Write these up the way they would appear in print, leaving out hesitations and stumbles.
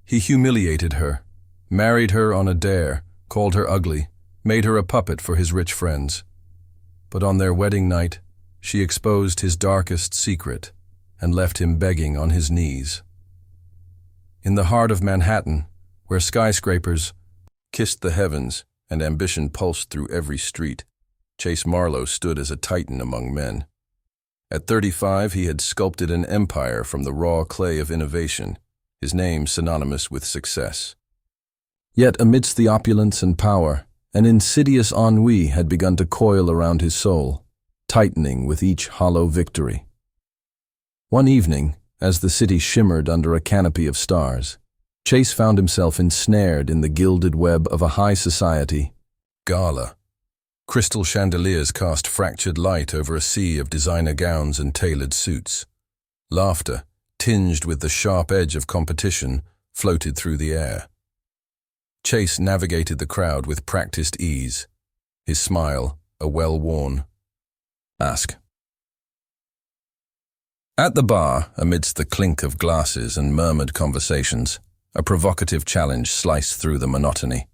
He humiliated her, married her on a dare, called her ugly, made her a puppet for his rich friends. But on their wedding night, she exposed his darkest secret and left him begging on his knees. In the heart of Manhattan, where skyscrapers kissed the heavens and ambition pulsed through every street, Chase Marlowe stood as a titan among men. At 35, he had sculpted an empire from the raw clay of innovation, his name synonymous with success. Yet amidst the opulence and power, an insidious ennui had begun to coil around his soul, tightening with each hollow victory. One evening, as the city shimmered under a canopy of stars, Chase found himself ensnared in the gilded web of a high society gala. Crystal chandeliers cast fractured light over a sea of designer gowns and tailored suits. Laughter, tinged with the sharp edge of competition, floated through the air. Chase navigated the crowd with practiced ease, his smile a well-worn mask. At the bar, amidst the clink of glasses and murmured conversations, a provocative challenge sliced through the monotony.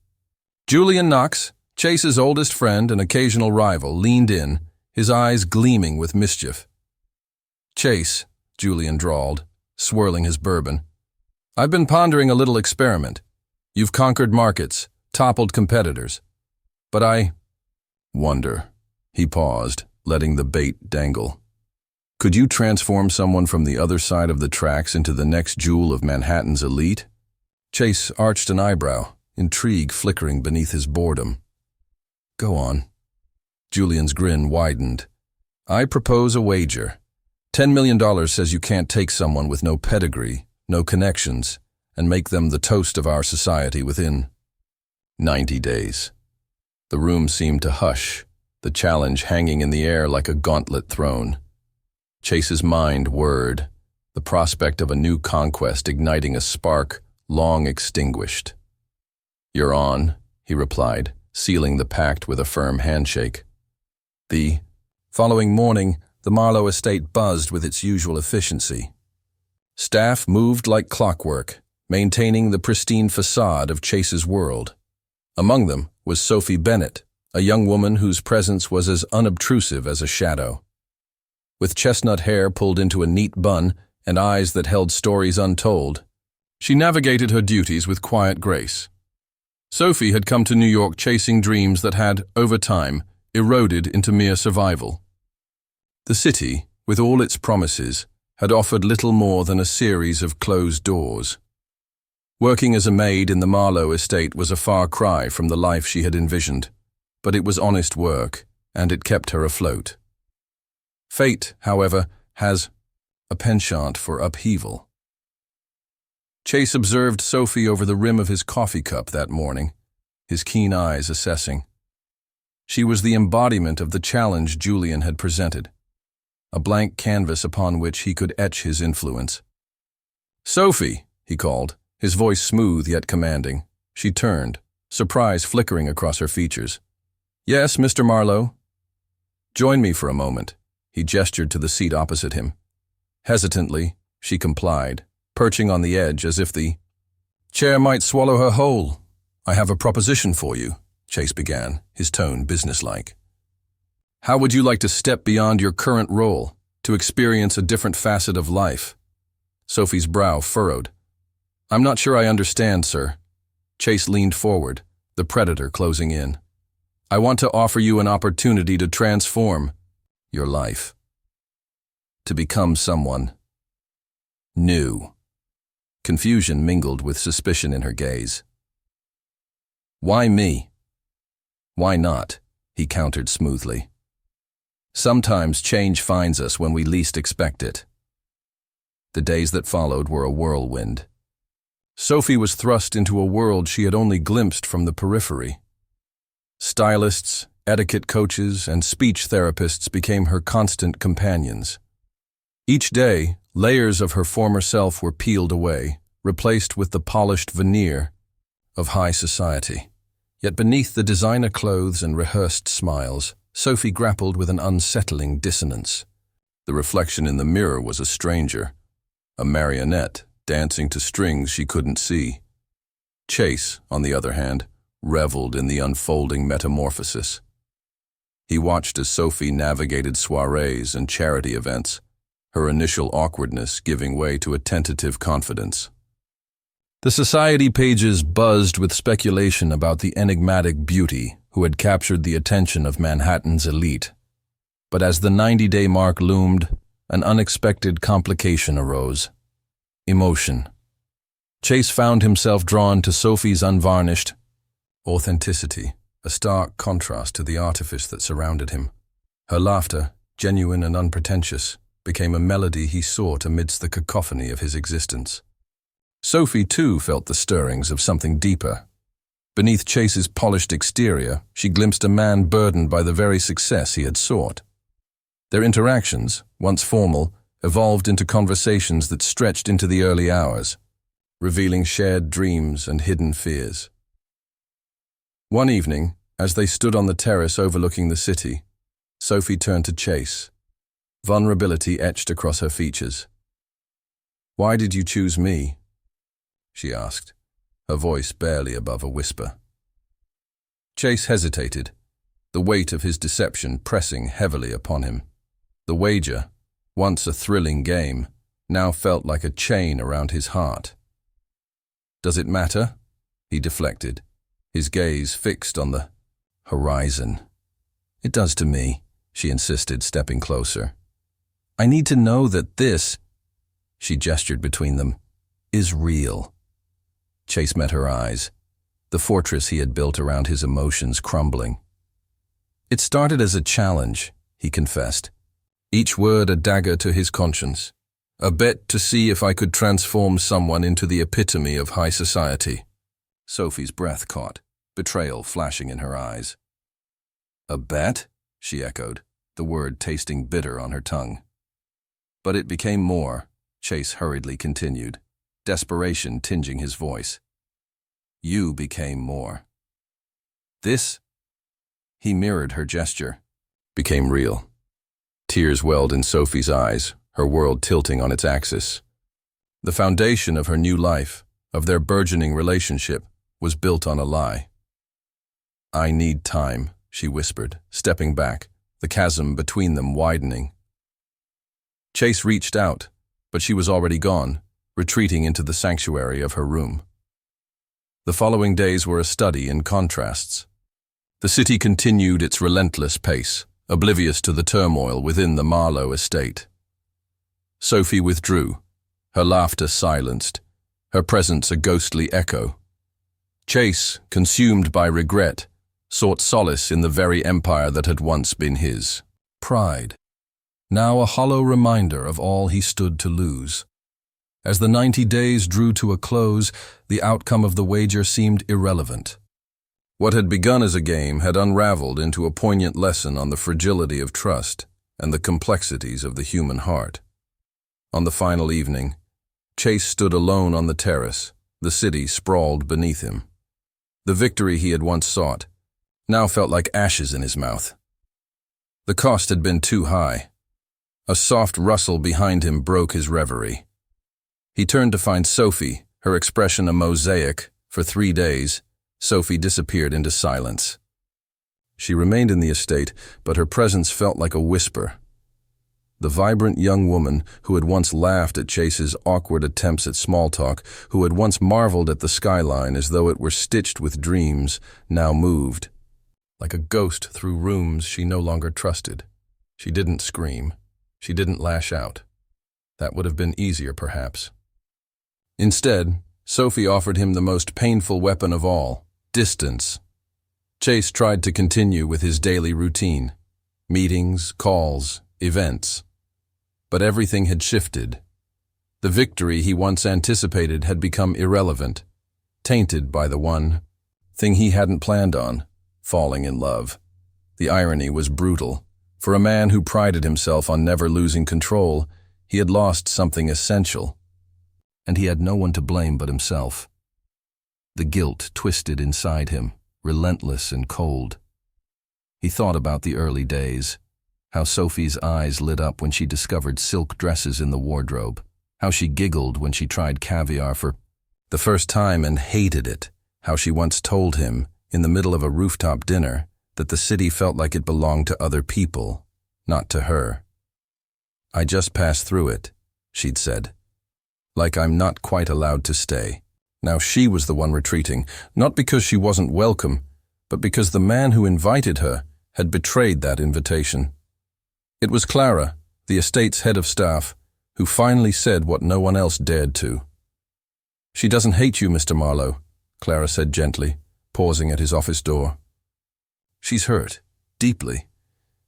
Julian Knox, Chase's oldest friend and occasional rival, leaned in, his eyes gleaming with mischief. "Chase," Julian drawled, swirling his bourbon, "I've been pondering a little experiment. You've conquered markets, toppled competitors. But I wonder." He paused, letting the bait dangle. "Could you transform someone from the other side of the tracks into the next jewel of Manhattan's elite?" Chase arched an eyebrow, intrigue flickering beneath his boredom. "Go on." Julian's grin widened. "I propose a wager. $10 million says you can't take someone with no pedigree, no connections, and make them the toast of our society within 90 days. The room seemed to hush, the challenge hanging in the air like a gauntlet thrown. Chase's mind whirred, the prospect of a new conquest igniting a spark long extinguished. "You're on," he replied, sealing the pact with a firm handshake. The following morning, the Marlowe estate buzzed with its usual efficiency. Staff moved like clockwork, maintaining the pristine facade of Chase's world. Among them was Sophie Bennett, a young woman whose presence was as unobtrusive as a shadow. With chestnut hair pulled into a neat bun and eyes that held stories untold, she navigated her duties with quiet grace. Sophie had come to New York chasing dreams that had, over time, eroded into mere survival. The city, with all its promises, had offered little more than a series of closed doors. Working as a maid in the Marlowe estate was a far cry from the life she had envisioned, but it was honest work, and it kept her afloat. Fate, however, has a penchant for upheaval. Chase observed Sophie over the rim of his coffee cup that morning, his keen eyes assessing. She was the embodiment of the challenge Julian had presented, a blank canvas upon which he could etch his influence. "Sophie," he called, his voice smooth yet commanding. She turned, surprise flickering across her features. "Yes, Mr. Marlowe." "Join me for a moment." He gestured to the seat opposite him. Hesitantly, she complied, perching on the edge as if the chair might swallow her whole. "I have a proposition for you," Chase began, his tone businesslike. "How would you like to step beyond your current role, to experience a different facet of life?" Sophie's brow furrowed. "I'm not sure I understand, sir." Chase leaned forward, the predator closing in. "I want to offer you an opportunity to transform your life. To become someone new." Confusion mingled with suspicion in her gaze. "Why me?" "Why not?" he countered smoothly. "Sometimes change finds us when we least expect it." The days that followed were a whirlwind. Sophie was thrust into a world she had only glimpsed from the periphery. Stylists, etiquette coaches, and speech therapists became her constant companions. Each day, layers of her former self were peeled away, replaced with the polished veneer of high society. Yet beneath the designer clothes and rehearsed smiles, Sophie grappled with an unsettling dissonance. The reflection in the mirror was a stranger, a marionette dancing to strings she couldn't see. Chase, on the other hand, reveled in the unfolding metamorphosis. He watched as Sophie navigated soirees and charity events, her initial awkwardness giving way to a tentative confidence. The society pages buzzed with speculation about the enigmatic beauty who had captured the attention of Manhattan's elite. But as the 90-day mark loomed, an unexpected complication arose. Emotion. Chase found himself drawn to Sophie's unvarnished authenticity, a stark contrast to the artifice that surrounded him. Her laughter, genuine and unpretentious, became a melody he sought amidst the cacophony of his existence. Sophie, too, felt the stirrings of something deeper. Beneath Chase's polished exterior, she glimpsed a man burdened by the very success he had sought. Their interactions, once formal, evolved into conversations that stretched into the early hours, revealing shared dreams and hidden fears. One evening, as they stood on the terrace overlooking the city, Sophie turned to Chase, vulnerability etched across her features. "Why did you choose me?" she asked, her voice barely above a whisper. Chase hesitated, the weight of his deception pressing heavily upon him. The wager, once a thrilling game, now felt like a chain around his heart. "Does it matter?" he deflected, his gaze fixed on the horizon. "It does to me," she insisted, stepping closer. "I need to know that this," she gestured between them, "is real." Chase met her eyes, the fortress he had built around his emotions crumbling. "It started as a challenge," he confessed, each word a dagger to his conscience, a bet to see if I could transform someone into the epitome of high society. Sophie's breath caught, betrayal flashing in her eyes. "A bet?" she echoed, the word tasting bitter on her tongue. "But it became more," Chase hurriedly continued, desperation tinging his voice. "You became more. This," he mirrored her gesture, "became real." Tears welled in Sophie's eyes, her world tilting on its axis. The foundation of her new life, of their burgeoning relationship, was built on a lie. "I need time," she whispered, stepping back, the chasm between them widening. Chase reached out, but she was already gone, retreating into the sanctuary of her room. The following days were a study in contrasts. The city continued its relentless pace, oblivious to the turmoil within the Marlowe estate. Sophie withdrew, her laughter silenced, her presence a ghostly echo. Chase, consumed by regret, sought solace in the very empire that had once been his. Pride, now a hollow reminder of all he stood to lose. As the 90 days drew to a close, the outcome of the wager seemed irrelevant. What had begun as a game had unraveled into a poignant lesson on the fragility of trust and the complexities of the human heart. On the final evening, Chase stood alone on the terrace, the city sprawled beneath him. The victory he had once sought now felt like ashes in his mouth. The cost had been too high. A soft rustle behind him broke his reverie. He turned to find Sophie, her expression a mosaic. For 3 days, Sophie disappeared into silence. She remained in the estate, but her presence felt like a whisper. The vibrant young woman who had once laughed at Chase's awkward attempts at small talk, who had once marveled at the skyline as though it were stitched with dreams, now moved. Like a ghost through rooms she no longer trusted. She didn't scream. She didn't lash out. That would have been easier, perhaps. Instead, Sophie offered him the most painful weapon of all, distance. Chase tried to continue with his daily routine, meetings, calls, events. But everything had shifted. The victory he once anticipated had become irrelevant, tainted by the one thing he hadn't planned on, falling in love. The irony was brutal. For a man who prided himself on never losing control, he had lost something essential. And he had no one to blame but himself. The guilt twisted inside him, relentless and cold. He thought about the early days, how Sophie's eyes lit up when she discovered silk dresses in the wardrobe, how she giggled when she tried caviar for the first time and hated it how she once told him, in the middle of a rooftop dinner, that the city felt like it belonged to other people, not to her. "I just passed through it," she'd said. "Like I'm not quite allowed to stay." Now she was the one retreating, not because she wasn't welcome, but because the man who invited her had betrayed that invitation. It was Clara, the estate's head of staff, who finally said what no one else dared to. "She doesn't hate you, Mr. Marlowe," Clara said gently, pausing at his office door. "She's hurt, deeply,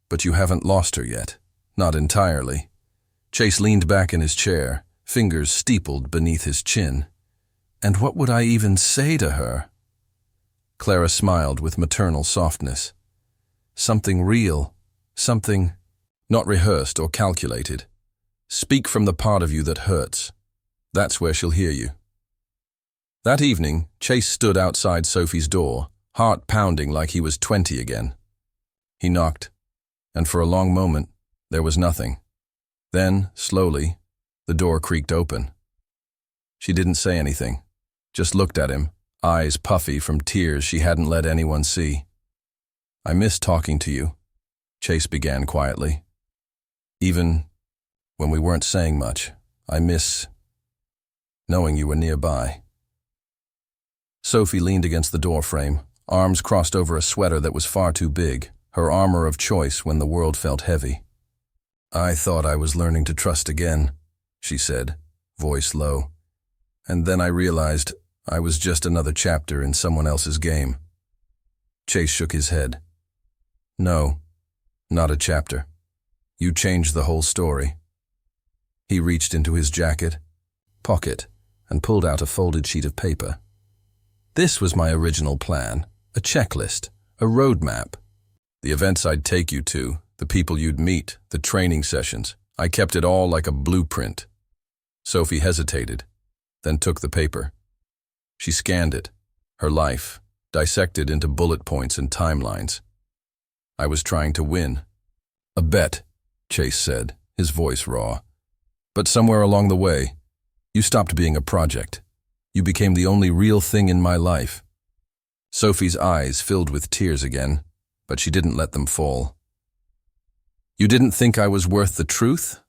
but you haven't lost her yet, not entirely." Chase leaned back in his chair, fingers steepled beneath his chin. "And what would I even say to her?" Clara smiled with maternal softness. "Something real, something not rehearsed or calculated. Speak from the part of you that hurts. That's where she'll hear you." That evening, Chase stood outside Sophie's door, heart pounding like he was 20 again. He knocked, and for a long moment, there was nothing. Then, slowly, the door creaked open. She didn't say anything, just looked at him, eyes puffy from tears she hadn't let anyone see. "I miss talking to you," Chase began quietly. "Even when we weren't saying much, I miss knowing you were nearby." Sophie leaned against the doorframe, arms crossed over a sweater that was far too big, her armor of choice when the world felt heavy. "I thought I was learning to trust again," she said, voice low. "And then I realized I was just another chapter in someone else's game." Chase shook his head. "No, not a chapter. You changed the whole story." He reached into his jacket, pocket, and pulled out a folded sheet of paper. "This was my original plan, a checklist, a roadmap. The events I'd take you to, the people you'd meet, the training sessions. I kept it all like a blueprint." Sophie hesitated, then took the paper. She scanned it, her life, dissected into bullet points and timelines. "I was trying to win." "A bet," Chase said, his voice raw. "But somewhere along the way, you stopped being a project. You became the only real thing in my life." Sophie's eyes filled with tears again, but she didn't let them fall. "You didn't think I was worth the truth?"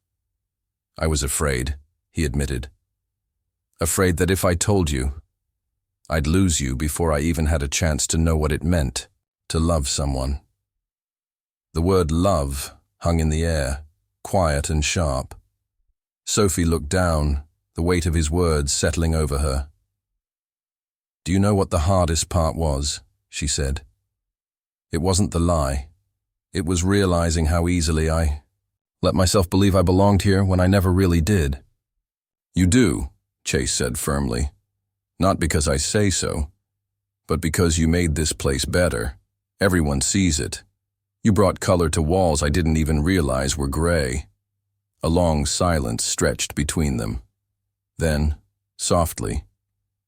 "I was afraid," he admitted. "Afraid that if I told you, I'd lose you before I even had a chance to know what it meant to love someone." The word love hung in the air, quiet and sharp. Sophie looked down, the weight of his words settling over her. "Do you know what the hardest part was?" she said. "It wasn't the lie. It was realizing how easily I let myself believe I belonged here when I never really did." "You do," Chase said firmly. "Not because I say so, but because you made this place better. Everyone sees it. You brought color to walls I didn't even realize were gray." A long silence stretched between them. Then, softly,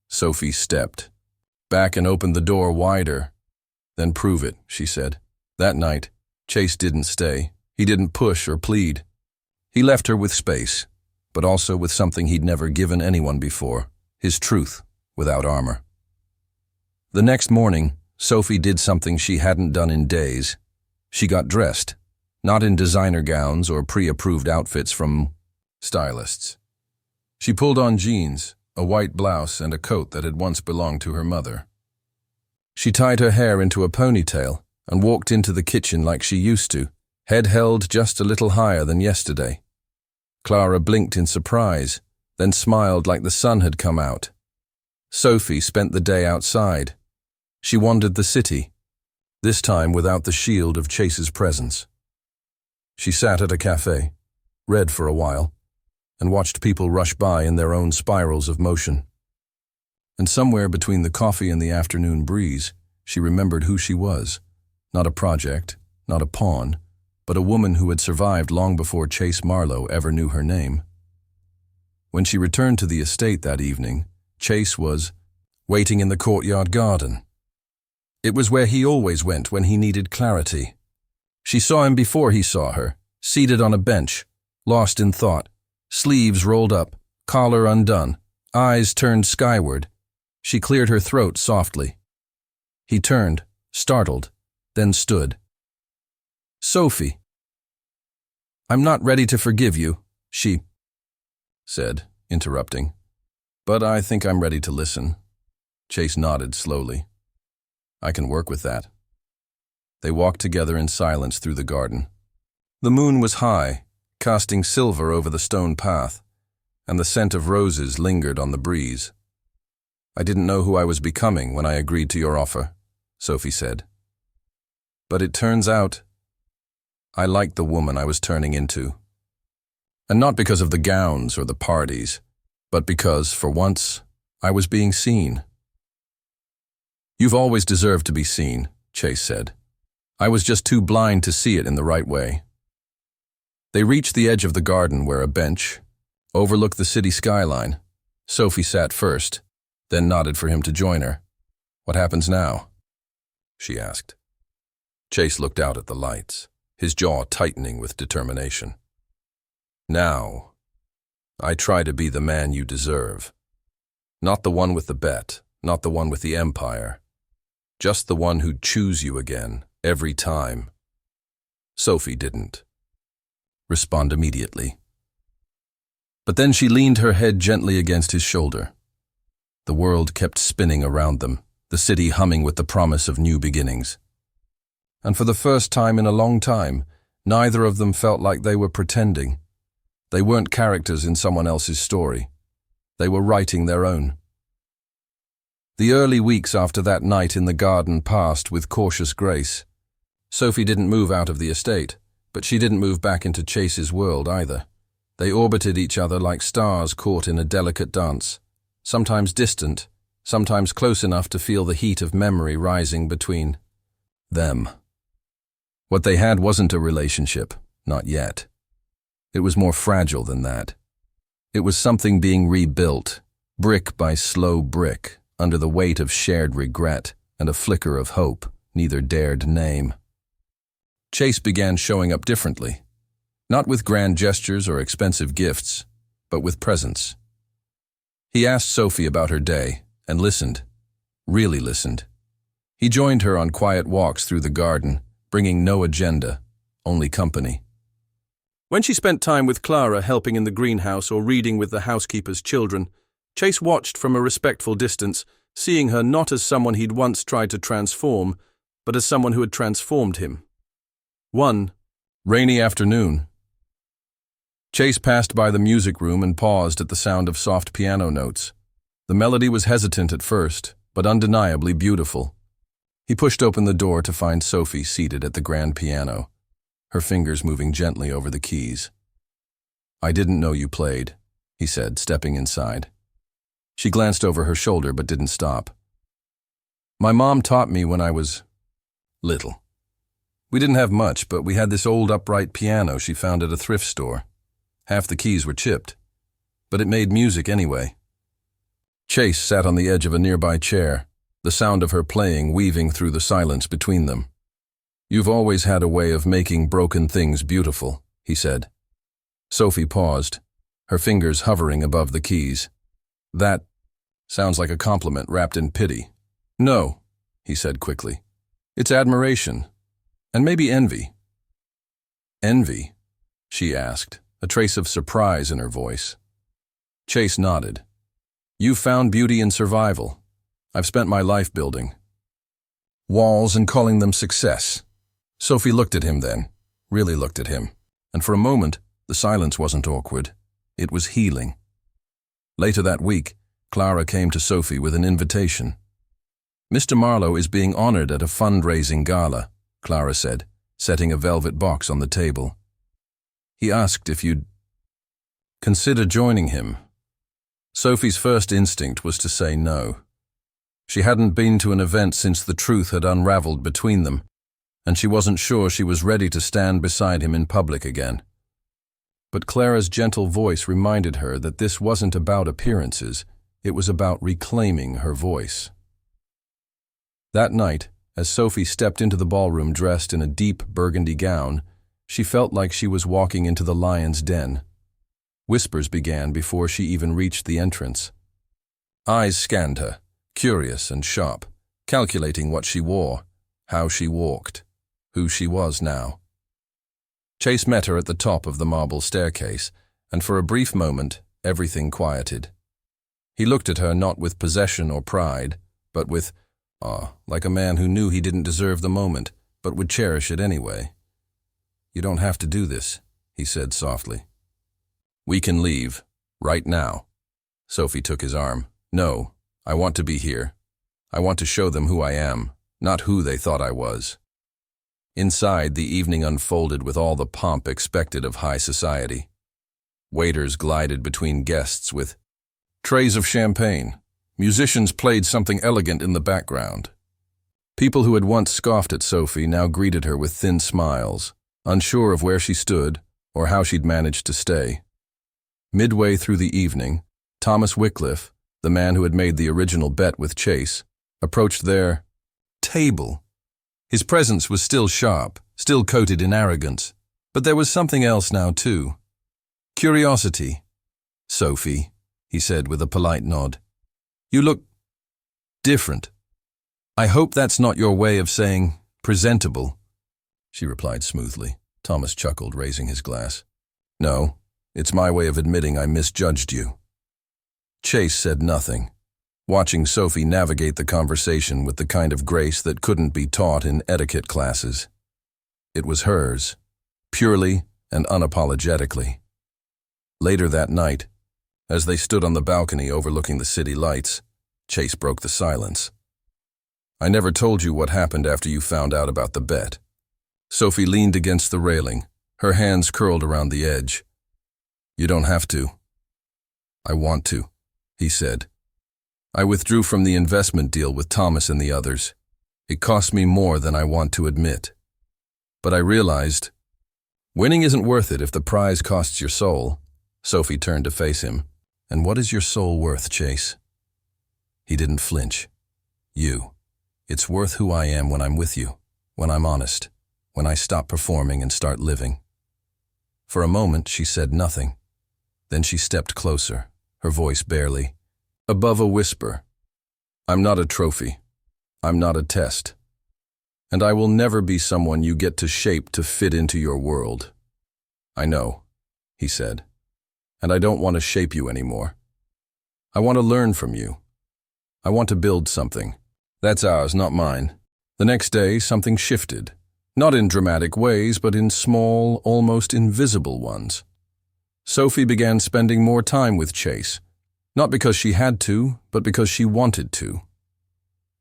Sophie stepped back and opened the door wider. "Then prove it," she said. That night, Chase didn't stay. He didn't push or plead. He left her with space, but also with something he'd never given anyone before, his truth without armor. The next morning, Sophie did something she hadn't done in days. She got dressed, not in designer gowns or pre-approved outfits from stylists. She pulled on jeans, a white blouse, and a coat that had once belonged to her mother. She tied her hair into a ponytail and walked into the kitchen like she used to, head held just a little higher than yesterday. Clara blinked in surprise, then smiled like the sun had come out. Sophie spent the day outside. She wandered the city, this time without the shield of Chase's presence. She sat at a cafe, read for a while, and watched people rush by in their own spirals of motion. And somewhere between the coffee and the afternoon breeze, she remembered who she was. Not a project, not a pawn, but a woman who had survived long before Chase Marlowe ever knew her name. When she returned to the estate that evening, Chase was waiting in the courtyard garden. It was where he always went when he needed clarity. She saw him before he saw her, seated on a bench, lost in thought, sleeves rolled up, collar undone, eyes turned skyward. She cleared her throat softly. He turned, startled, then stood. "Sophie." "I'm not ready to forgive you," she said, interrupting. "But I think I'm ready to listen." Chase nodded slowly. "I can work with that." They walked together in silence through the garden. The moon was high, casting silver over the stone path, and the scent of roses lingered on the breeze. "I didn't know who I was becoming when I agreed to your offer," Sophie said. "But it turns out I liked the woman I was turning into. And not because of the gowns or the parties, but because, for once, I was being seen." "You've always deserved to be seen," Chase said. "I was just too blind to see it in the right way." They reached the edge of the garden where a bench overlooked the city skyline. Sophie sat first, then nodded for him to join her. "What happens now?" she asked. Chase looked out at the lights, his jaw tightening with determination. "Now, I try to be the man you deserve. Not the one with the bet, not the one with the empire. Just the one who'd choose you again, every time." Sophie didn't respond immediately. But then she leaned her head gently against his shoulder. The world kept spinning around them, the city humming with the promise of new beginnings. And for the first time in a long time, neither of them felt like they were pretending. They weren't characters in someone else's story. They were writing their own. The early weeks after that night in the garden passed with cautious grace. Sophie didn't move out of the estate, but she didn't move back into Chase's world either. They orbited each other like stars caught in a delicate dance, sometimes distant, sometimes close enough to feel the heat of memory rising between them. What they had wasn't a relationship, not yet. It was more fragile than that. It was something being rebuilt, brick by slow brick, under the weight of shared regret and a flicker of hope neither dared name. Chase began showing up differently, not with grand gestures or expensive gifts, but with presence. He asked Sophie about her day and listened, really listened. He joined her on quiet walks through the garden, bringing no agenda, only company. When she spent time with Clara helping in the greenhouse or reading with the housekeeper's children, Chase watched from a respectful distance, seeing her not as someone he'd once tried to transform, but as someone who had transformed him. One rainy afternoon, Chase passed by the music room and paused at the sound of soft piano notes. The melody was hesitant at first, but undeniably beautiful. He pushed open the door to find Sophie seated at the grand piano, her fingers moving gently over the keys. "I didn't know you played," he said, stepping inside. She glanced over her shoulder but didn't stop. "My mom taught me when I was little. We didn't have much, but we had this old upright piano she found at a thrift store. Half the keys were chipped, but it made music anyway." Chase sat on the edge of a nearby chair, the sound of her playing weaving through the silence between them. "You've always had a way of making broken things beautiful," he said. Sophie paused, her fingers hovering above the keys. "That sounds like a compliment wrapped in pity." "No," he said quickly. "It's admiration, and maybe envy." "Envy?" she asked, a trace of surprise in her voice. Chase nodded. "You've found beauty in survival. I've spent my life building walls and calling them success." Sophie looked at him then, really looked at him, and for a moment, the silence wasn't awkward. It was healing. Later that week, Clara came to Sophie with an invitation. "Mr. Marlowe is being honored at a fundraising gala," Clara said, setting a velvet box on the table. "He asked if you'd consider joining him." Sophie's first instinct was to say no. She hadn't been to an event since the truth had unraveled between them, and she wasn't sure she was ready to stand beside him in public again. But Clara's gentle voice reminded her that this wasn't about appearances, it was about reclaiming her voice. That night, as Sophie stepped into the ballroom dressed in a deep burgundy gown, she felt like she was walking into the lion's den. Whispers began before she even reached the entrance. Eyes scanned her, curious and sharp, calculating what she wore, how she walked, who she was now. Chase met her at the top of the marble staircase, and for a brief moment, everything quieted. He looked at her not with possession or pride, but with awe, like a man who knew he didn't deserve the moment, but would cherish it anyway. "You don't have to do this," he said softly. "We can leave, right now." Sophie took his arm. "No, I want to be here. I want to show them who I am, not who they thought I was." Inside, the evening unfolded with all the pomp expected of high society. Waiters glided between guests with trays of champagne. Musicians played something elegant in the background. People who had once scoffed at Sophie now greeted her with thin smiles, unsure of where she stood or how she'd managed to stay. Midway through the evening, Thomas Wycliffe, the man who had made the original bet with Chase, approached their table. His presence was still sharp, still coated in arrogance, but there was something else now too. Curiosity. "Sophie," he said with a polite nod, "you look different. I hope that's not your way of saying presentable." She replied smoothly. Thomas chuckled, raising his glass. "No, it's my way of admitting I misjudged you." Chase said nothing, watching Sophie navigate the conversation with the kind of grace that couldn't be taught in etiquette classes. It was hers, purely and unapologetically. Later that night, as they stood on the balcony overlooking the city lights, Chase broke the silence. "I never told you what happened after you found out about the bet." Sophie leaned against the railing, her hands curled around the edge. "You don't have to." "I want to," he said. "I withdrew from the investment deal with Thomas and the others. It cost me more than I want to admit. But I realized, winning isn't worth it if the prize costs your soul." Sophie turned to face him. "And what is your soul worth, Chase?" He didn't flinch. "You. It's worth who I am when I'm with you, when I'm honest, when I stop performing and start living." For a moment, she said nothing. Then she stepped closer, her voice barely, above a whisper. "I'm not a trophy. I'm not a test. And I will never be someone you get to shape to fit into your world." "I know," he said. "And I don't want to shape you anymore. I want to learn from you. I want to build something. That's ours, not mine." The next day, something shifted. Not in dramatic ways, but in small, almost invisible ones. Sophie began spending more time with Chase, not because she had to, but because she wanted to.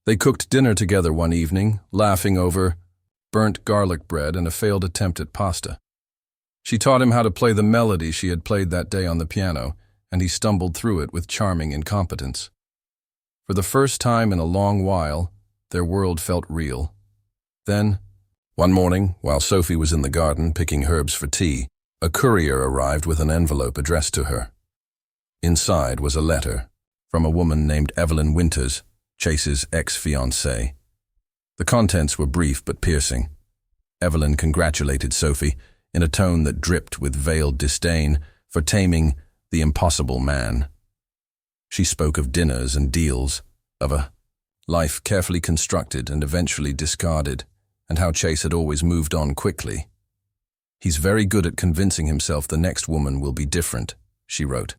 They cooked dinner together one evening, laughing over burnt garlic bread and a failed attempt at pasta. She taught him how to play the melody she had played that day on the piano, and he stumbled through it with charming incompetence. For the first time in a long while, their world felt real. Then, one morning, while Sophie was in the garden picking herbs for tea, a courier arrived with an envelope addressed to her. Inside was a letter from a woman named Evelyn Winters, Chase's ex-fiancée. The contents were brief but piercing. Evelyn congratulated Sophie in a tone that dripped with veiled disdain for taming the impossible man. She spoke of dinners and deals, of a life carefully constructed and eventually discarded, and how Chase had always moved on quickly. "He's very good at convincing himself the next woman will be different," she wrote.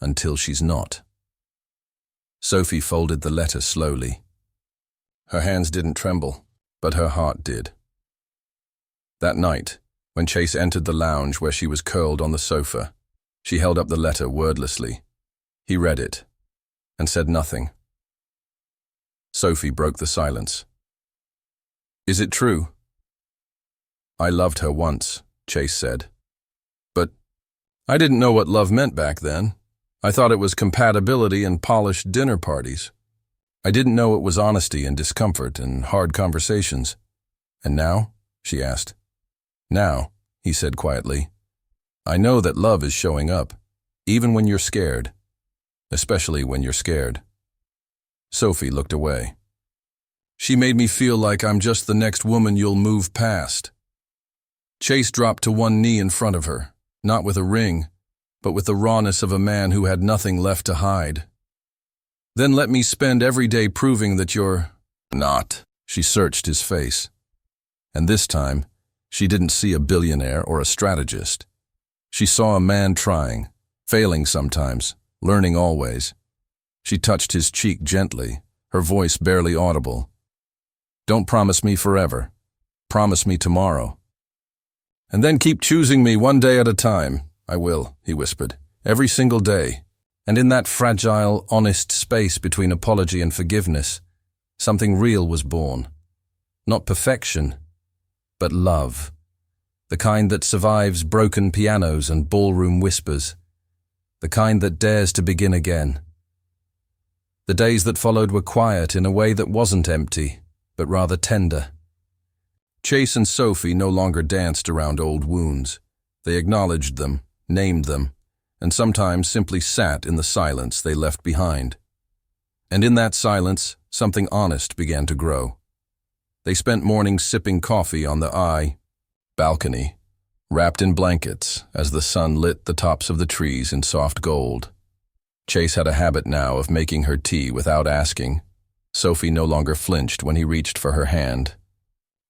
"Until she's not." Sophie folded the letter slowly. Her hands didn't tremble, but her heart did. That night, when Chase entered the lounge where she was curled on the sofa, she held up the letter wordlessly. He read it, and said nothing. Sophie broke the silence. "Is it true?" "I loved her once," Chase said. "But I didn't know what love meant back then. I thought it was compatibility and polished dinner parties. I didn't know it was honesty and discomfort and hard conversations." "And now?" she asked. "Now," he said quietly, "I know that love is showing up, even when you're scared. Especially when you're scared." Sophie looked away. "She made me feel like I'm just the next woman you'll move past." Chase dropped to one knee in front of her, not with a ring, but with the rawness of a man who had nothing left to hide. Then let me spend every day proving that you're not. She searched his face. And this time, she didn't see a billionaire or a strategist. She saw a man trying, failing sometimes, learning always. She touched his cheek gently, her voice barely audible. Don't promise me forever. Promise me tomorrow. And then keep choosing me one day at a time. I will, he whispered, every single day. And in that fragile, honest space between apology and forgiveness, something real was born. Not perfection, but love. The kind that survives broken pianos and ballroom whispers. The kind that dares to begin again. The days that followed were quiet in a way that wasn't empty, but rather tender. Chase and Sophie no longer danced around old wounds. They acknowledged them, named them, and sometimes simply sat in the silence they left behind. And in that silence, something honest began to grow. They spent mornings sipping coffee on the balcony, wrapped in blankets as the sun lit the tops of the trees in soft gold. Chase had a habit now of making her tea without asking. Sophie no longer flinched when he reached for her hand.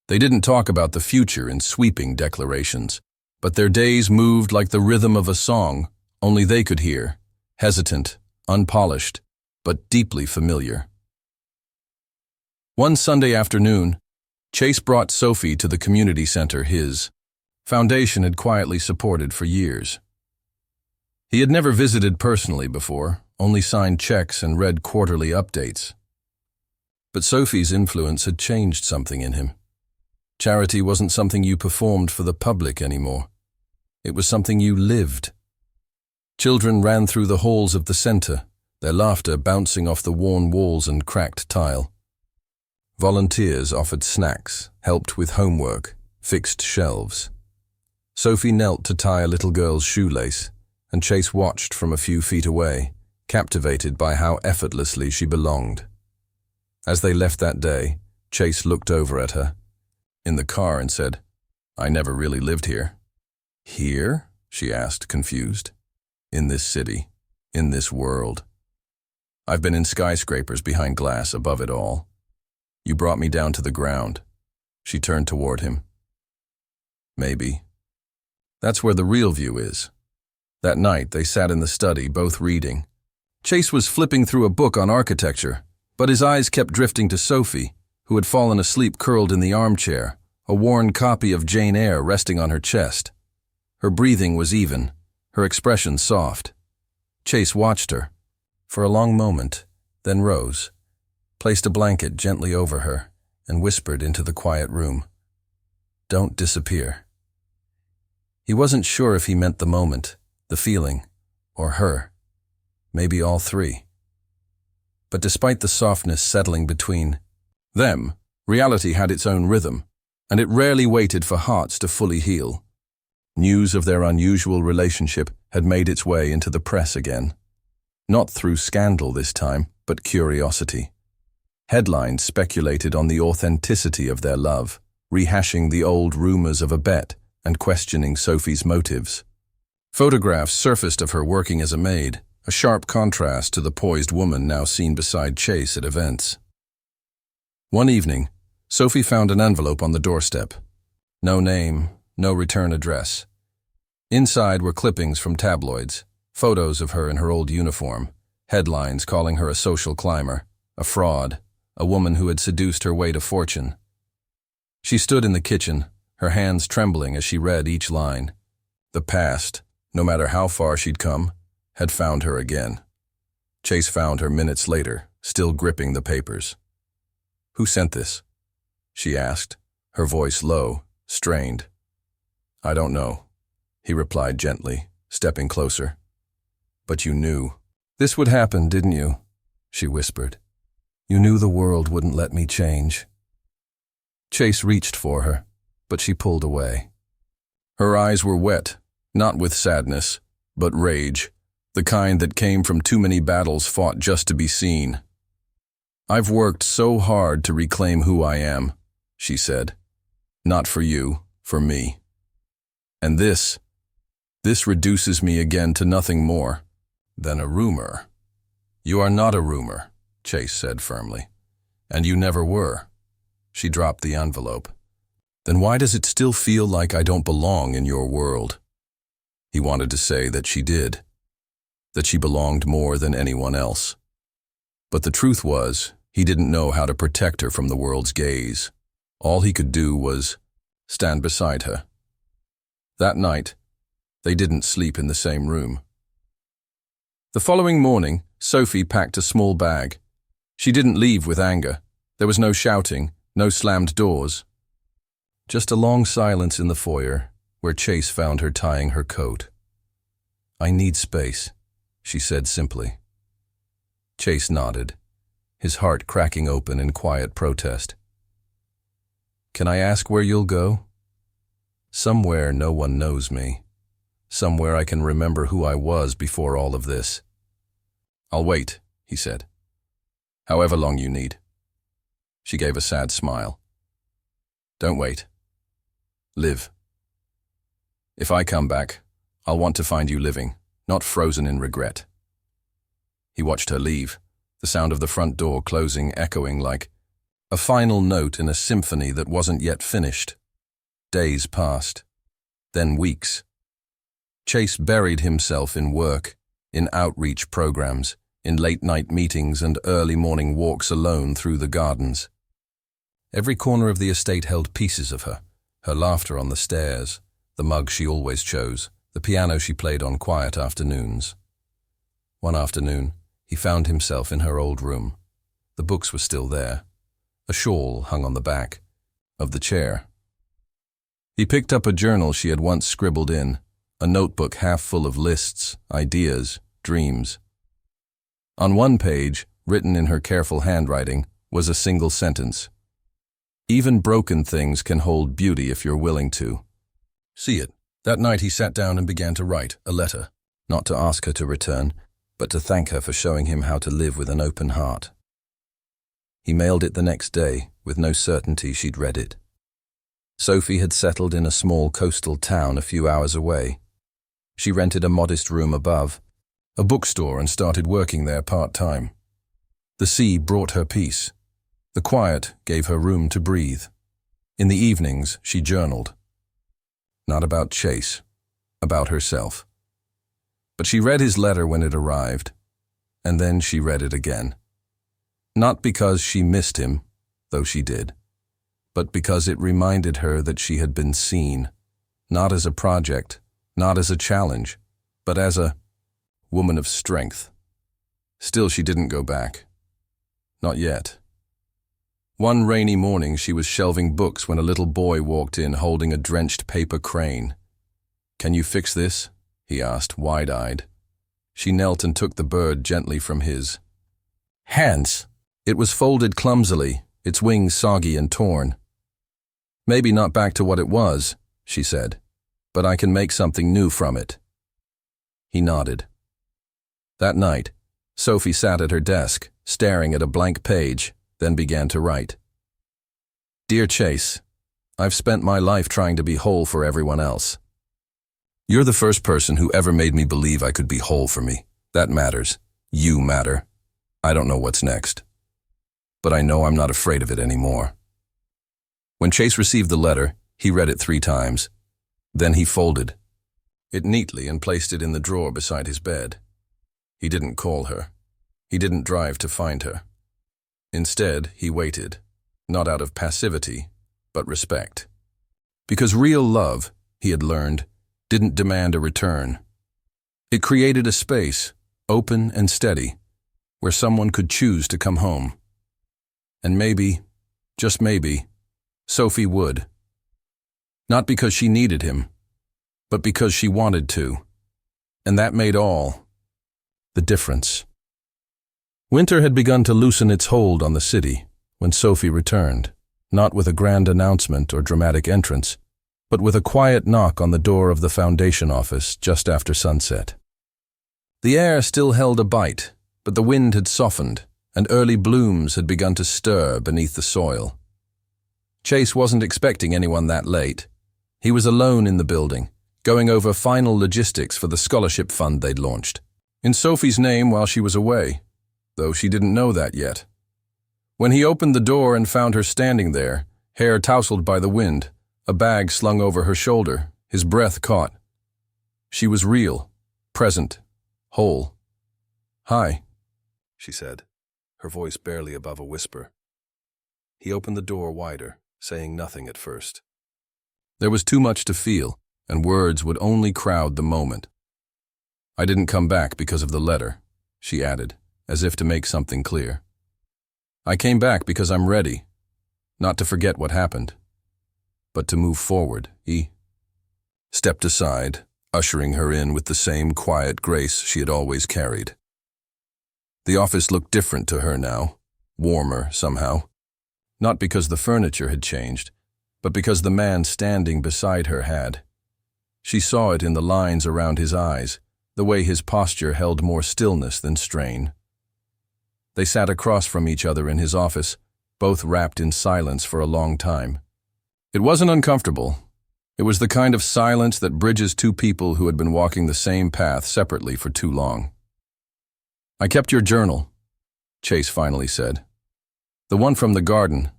They didn't talk about the future in sweeping declarations, but their days moved like the rhythm of a song only they could hear, hesitant, unpolished, but deeply familiar. One Sunday afternoon, Chase brought Sophie to the community center his foundation had quietly supported for years. He had never visited personally before, only signed checks and read quarterly updates. But Sophie's influence had changed something in him. Charity wasn't something you performed for the public anymore. It was something you lived. Children ran through the halls of the center, their laughter bouncing off the worn walls and cracked tile. Volunteers offered snacks, helped with homework, fixed shelves. Sophie knelt to tie a little girl's shoelace, and Chase watched from a few feet away, captivated by how effortlessly she belonged. As they left that day, Chase looked over at her in the car and said, I never really lived here. Here? She asked, confused. In this city, in this world. I've been in skyscrapers behind glass above it all. You brought me down to the ground. She turned toward him. Maybe. That's where the real view is. That night, they sat in the study, both reading. Chase was flipping through a book on architecture, but his eyes kept drifting to Sophie, who had fallen asleep curled in the armchair, a worn copy of Jane Eyre resting on her chest. Her breathing was even, her expression soft. Chase watched her, for a long moment, then rose, placed a blanket gently over her, and whispered into the quiet room. Don't disappear. He wasn't sure if he meant the moment, the feeling, or her, maybe all three. But despite the softness settling between them, reality had its own rhythm, and it rarely waited for hearts to fully heal. News of their unusual relationship had made its way into the press again. Not through scandal this time, but curiosity. Headlines speculated on the authenticity of their love, rehashing the old rumors of a bet and questioning Sophie's motives. Photographs surfaced of her working as a maid, a sharp contrast to the poised woman now seen beside Chase at events. One evening, Sophie found an envelope on the doorstep. No name, no return address. Inside were clippings from tabloids, photos of her in her old uniform, headlines calling her a social climber, a fraud, a woman who had seduced her way to fortune. She stood in the kitchen, her hands trembling as she read each line. The past, no matter how far she'd come, had found her again. Chase found her minutes later, still gripping the papers. Who sent this? She asked, her voice low, strained. I don't know, he replied gently, stepping closer. But you knew. This would happen, didn't you? She whispered. You knew the world wouldn't let me change. Chase reached for her, but she pulled away. Her eyes were wet, not with sadness, but rage, the kind that came from too many battles fought just to be seen. I've worked so hard to reclaim who I am, she said. Not for you, for me. And this reduces me again to nothing more than a rumor. You are not a rumor, Chase said firmly. And you never were. She dropped the envelope. Then why does it still feel like I don't belong in your world? He wanted to say that she did, that she belonged more than anyone else. But the truth was, he didn't know how to protect her from the world's gaze. All he could do was stand beside her. That night, they didn't sleep in the same room. The following morning, Sophie packed a small bag. She didn't leave with anger. There was no shouting, no slammed doors. Just a long silence in the foyer, where Chase found her tying her coat. I need space, she said simply. Chase nodded, his heart cracking open in quiet protest. Can I ask where you'll go? Somewhere no one knows me. Somewhere I can remember who I was before all of this. I'll wait, he said. However long you need. She gave a sad smile. Don't wait. Live. If I come back, I'll want to find you living, not frozen in regret. He watched her leave, the sound of the front door closing echoing like a final note in a symphony that wasn't yet finished. Days passed, then weeks. Chase buried himself in work, in outreach programs, in late-night meetings and early morning walks alone through the gardens. Every corner of the estate held pieces of her laughter on the stairs, the mug she always chose, the piano she played on quiet afternoons. One afternoon, he found himself in her old room. The books were still there. A shawl hung on the back of the chair. He picked up a journal she had once scribbled in, a notebook half full of lists, ideas, dreams. On one page, written in her careful handwriting, was a single sentence. Even broken things can hold beauty if you're willing to. See it. That night he sat down and began to write a letter, not to ask her to return, but to thank her for showing him how to live with an open heart. He mailed it the next day, with no certainty she'd read it. Sophie had settled in a small coastal town a few hours away. She rented a modest room above, a bookstore, and started working there part-time. The sea brought her peace. The quiet gave her room to breathe. In the evenings, she journaled. Not about Chase, about herself. But she read his letter when it arrived, and then she read it again. Not because she missed him, though she did, but because it reminded her that she had been seen, not as a project, not as a challenge, but as a woman of strength. Still, she didn't go back. Not yet. One rainy morning, she was shelving books when a little boy walked in holding a drenched paper crane. "Can you fix this?" he asked, wide-eyed. She knelt and took the bird gently from his hands. It was folded clumsily, its wings soggy and torn. "Maybe not back to what it was," she said, "but I can make something new from it." He nodded. That night, Sophie sat at her desk, staring at a blank page, then began to write. "Dear Chase, I've spent my life trying to be whole for everyone else. You're the first person who ever made me believe I could be whole for me. That matters. You matter. I don't know what's next. But I know I'm not afraid of it anymore." When Chase received the letter, he read it 3 times. Then he folded it neatly and placed it in the drawer beside his bed. He didn't call her. He didn't drive to find her. Instead, he waited, not out of passivity, but respect. Because real love, he had learned, didn't demand a return. It created a space, open and steady, where someone could choose to come home. And maybe, just maybe, Sophie would. Not because she needed him, but because she wanted to. And that made all the difference. Winter had begun to loosen its hold on the city when Sophie returned, not with a grand announcement or dramatic entrance, but with a quiet knock on the door of the foundation office just after sunset. The air still held a bite, but the wind had softened, and early blooms had begun to stir beneath the soil. Chase wasn't expecting anyone that late. He was alone in the building, going over final logistics for the scholarship fund they'd launched, in Sophie's name while she was away. though she didn't know that yet. When he opened the door and found her standing there, hair tousled by the wind, a bag slung over her shoulder, his breath caught. She was real, present, whole. "Hi," she said, her voice barely above a whisper. He opened the door wider, saying nothing at first. There was too much to feel, and words would only crowd the moment. "I didn't come back because of the letter," she added, as if to make something clear. "I came back because I'm ready, not to forget what happened, but to move forward." He stepped aside, ushering her in with the same quiet grace she had always carried. The office looked different to her now, warmer somehow, not because the furniture had changed, but because the man standing beside her had. She saw it in the lines around his eyes, the way his posture held more stillness than strain. They sat across from each other in his office, both wrapped in silence for a long time. It wasn't uncomfortable. It was the kind of silence that bridges two people who had been walking the same path separately for too long. "I kept your journal," Chase finally said. "The one from the garden."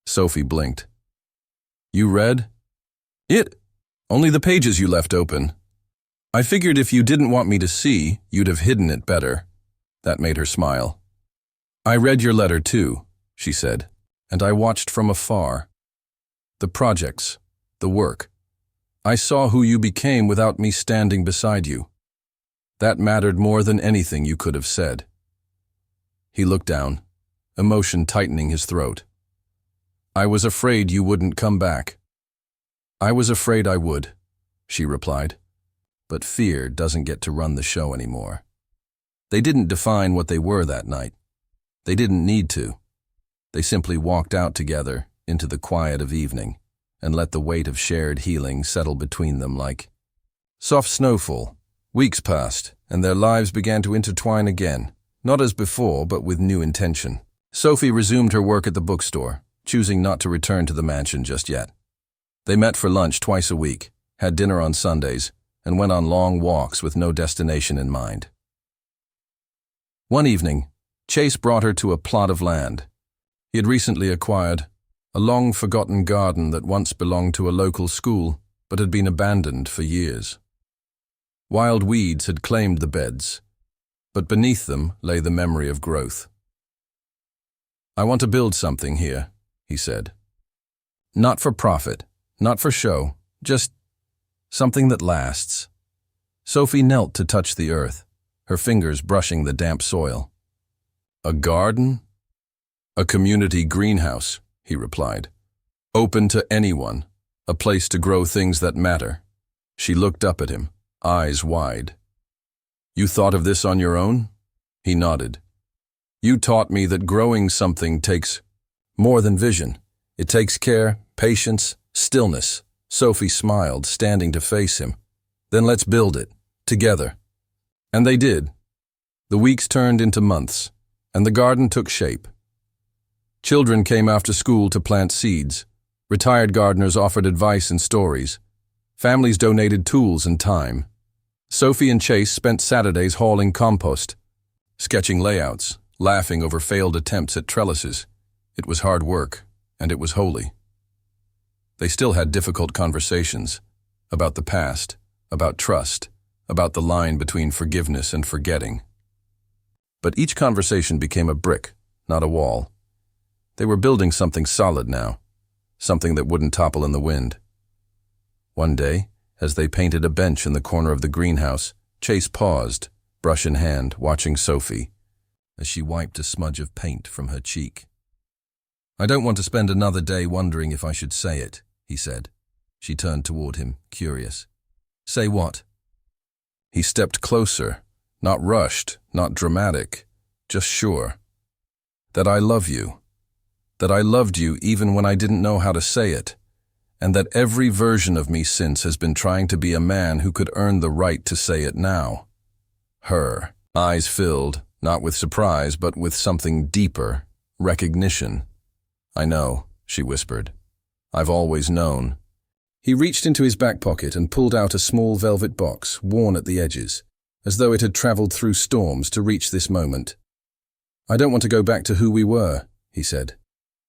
Sophie blinked. "You read?" "It? Only the pages you left open. I figured if you didn't want me to see, you'd have hidden it better." That made her smile. "I read your letter too," she said, "and I watched from afar. The projects, the work. I saw who you became without me standing beside you. That mattered more than anything you could have said." He looked down, emotion tightening his throat. "I was afraid you wouldn't come back." "I was afraid I would," she replied. "But fear doesn't get to run the show anymore." They didn't define what they were that night. They didn't need to. They simply walked out together into the quiet of evening and let the weight of shared healing settle between them like soft snowfall. Weeks passed, and their lives began to intertwine again, not as before, but with new intention. Sophie resumed her work at the bookstore, choosing not to return to the mansion just yet. They met for lunch twice a week, had dinner on Sundays, and went on long walks with no destination in mind. One evening, Chase brought her to a plot of land. He had recently acquired a long-forgotten garden that once belonged to a local school, but had been abandoned for years. Wild weeds had claimed the beds, but beneath them lay the memory of growth. "I want to build something here," he said. "Not for profit, not for show, just something that lasts." Sophie knelt to touch the earth, her fingers brushing the damp soil. "A garden?" "A community greenhouse," he replied. "Open to anyone, a place to grow things that matter." She looked up at him, eyes wide. "You thought of this on your own?" He nodded. "You taught me that growing something takes more than vision. It takes care, patience, stillness." Sophie smiled, standing to face him. "Then let's build it, together." And they did. The weeks turned into months, and the garden took shape. Children came after school to plant seeds. Retired gardeners offered advice and stories. Families donated tools and time. Sophie and Chase spent Saturdays hauling compost, sketching layouts, laughing over failed attempts at trellises. It was hard work, and it was holy. They still had difficult conversations about the past, about trust, about the line between forgiveness and forgetting. But each conversation became a brick, not a wall. They were building something solid now, something that wouldn't topple in the wind. One day, as they painted a bench in the corner of the greenhouse, Chase paused, brush in hand, watching Sophie, as she wiped a smudge of paint from her cheek. "I don't want to spend another day wondering if I should say it," he said. She turned toward him, curious. "Say what?" He stepped closer, not rushed, not dramatic, just sure. "That I love you. That I loved you even when I didn't know how to say it. And that every version of me since has been trying to be a man who could earn the right to say it now." Her eyes filled, not with surprise, but with something deeper, recognition. "I know," she whispered. "I've always known." He reached into his back pocket and pulled out a small velvet box, worn at the edges, as though it had traveled through storms to reach this moment. I don't want to go back to who we were, he said.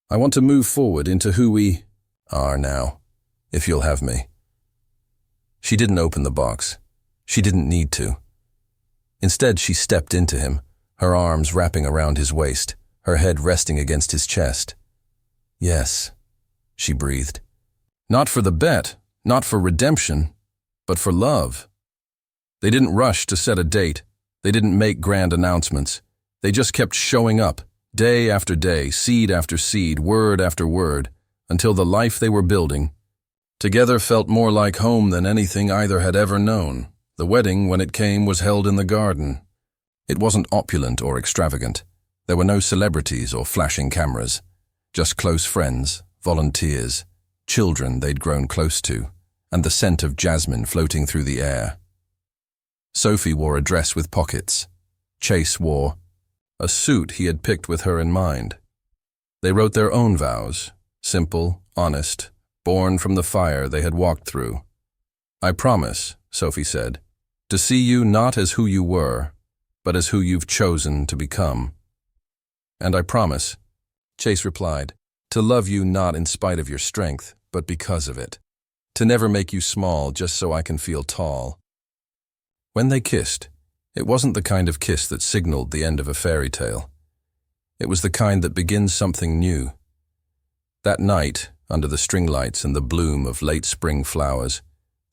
I want to move forward into who we are now, if you'll have me. She didn't open the box. She didn't need to. Instead, she stepped into him, her arms wrapping around his waist, her head resting against his chest. Yes, she breathed. Not for the bet, not for redemption, but for love. They didn't rush to set a date. They didn't make grand announcements. They just kept showing up, day after day, seed after seed, word after word, until the life they were building together felt more like home than anything either had ever known. The wedding, when it came, was held in the garden. It wasn't opulent or extravagant. There were no celebrities or flashing cameras, just close friends, volunteers, children they'd grown close to, and the scent of jasmine floating through the air. Sophie wore a dress with pockets. Chase wore a suit he had picked with her in mind. They wrote their own vows, simple, honest, born from the fire they had walked through. I promise, Sophie said, to see you not as who you were, but as who you've chosen to become. And I promise, Chase replied, to love you not in spite of your strength, but because of it. To never make you small just so I can feel tall. When they kissed, it wasn't the kind of kiss that signaled the end of a fairy tale. It was the kind that begins something new. That night, under the string lights and the bloom of late spring flowers,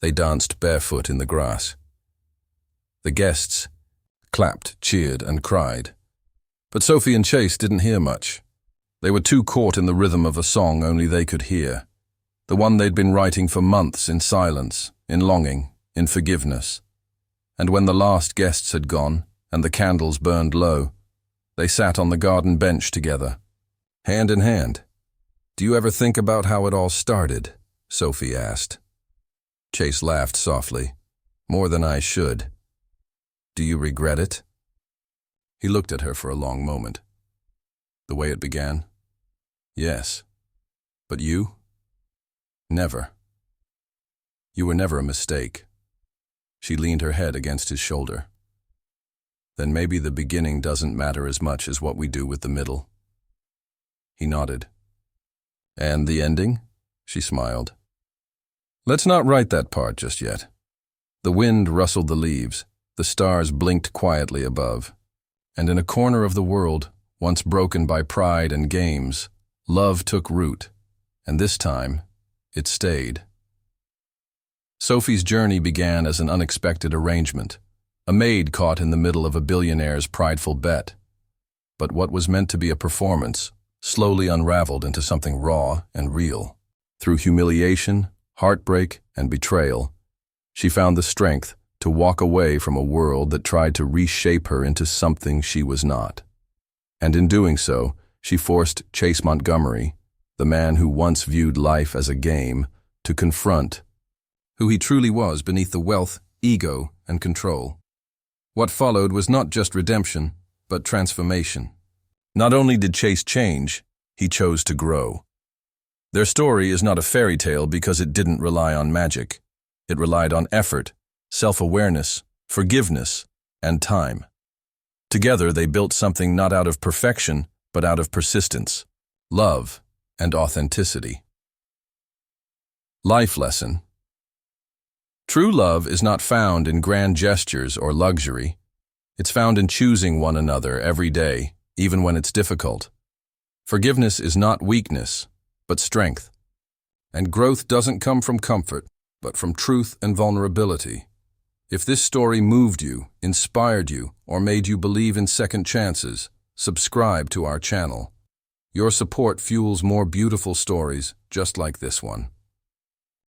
they danced barefoot in the grass. The guests clapped, cheered, and cried. But Sophie and Chase didn't hear much. They were too caught in the rhythm of a song only they could hear, the one they'd been writing for months in silence, in longing, in forgiveness. And when the last guests had gone, and the candles burned low, they sat on the garden bench together, hand in hand. Do you ever think about how it all started? Sophie asked. Chase laughed softly. More than I should. Do you regret it? He looked at her for a long moment. The way it began? Yes. But you? Never. You were never a mistake. She leaned her head against his shoulder. Then maybe the beginning doesn't matter as much as what we do with the middle. He nodded. And the ending? She smiled. Let's not write that part just yet. The wind rustled the leaves, the stars blinked quietly above, and in a corner of the world, once broken by pride and games, love took root, and this time, it stayed. Sophie's journey began as an unexpected arrangement, a maid caught in the middle of a billionaire's prideful bet. But what was meant to be a performance slowly unraveled into something raw and real. Through humiliation, heartbreak, and betrayal, she found the strength to walk away from a world that tried to reshape her into something she was not. And in doing so, she forced Chase Montgomery, the man who once viewed life as a game, to confront who he truly was beneath the wealth, ego, and control. What followed was not just redemption, but transformation. Not only did Chase change, he chose to grow. Their story is not a fairy tale because it didn't rely on magic. It relied on effort, self-awareness, forgiveness, and time. Together they built something not out of perfection, but out of persistence, love, and authenticity. Life lesson. True love is not found in grand gestures or luxury. It's found in choosing one another every day, even when it's difficult. Forgiveness is not weakness, but strength. And growth doesn't come from comfort, but from truth and vulnerability. If this story moved you, inspired you, or made you believe in second chances, subscribe to our channel. Your support fuels more beautiful stories just like this one.